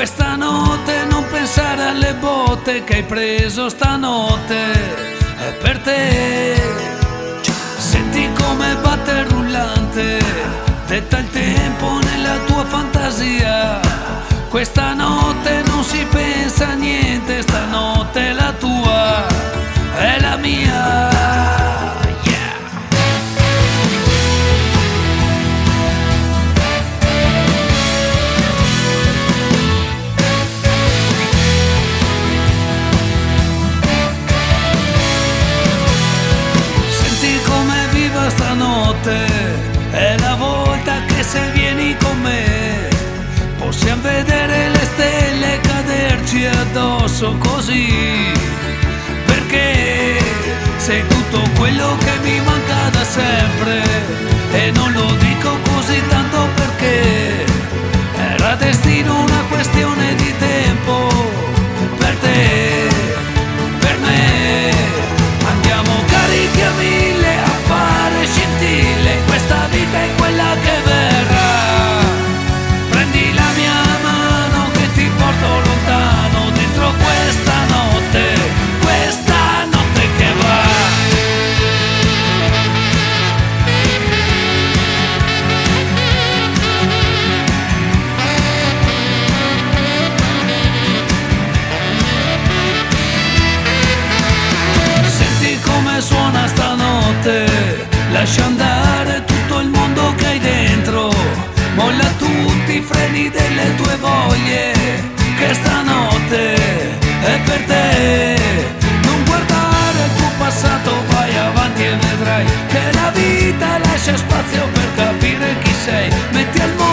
Questa notte non pensare alle botte che hai preso stanotte, è per te. Senti come batte il rullante, detta il tempo nella tua fantasia. Questa notte non si pensa a niente, stanotte è la tua, è la mia. Stanotte è la volta che se vieni con me possiamo vedere le stelle caderci addosso così, perché sei tutto quello che mi manca da sempre. E non lo dico così tanto perché era destino, una questione di tempo. Per te, per me, andiamo carichi a mille a fare scintille, questa vita è quella che verrà. Prendi la mia mano che ti porto lontano dentro questa notte che va. Senti come suona stanotte, lascia andare tutto il mondo che hai dentro, molla tutti i freni delle tue voglie, che stanotte è per te. Non guardare il tuo passato, vai avanti e vedrai che la vita lascia spazio per capire chi sei. Metti al mondo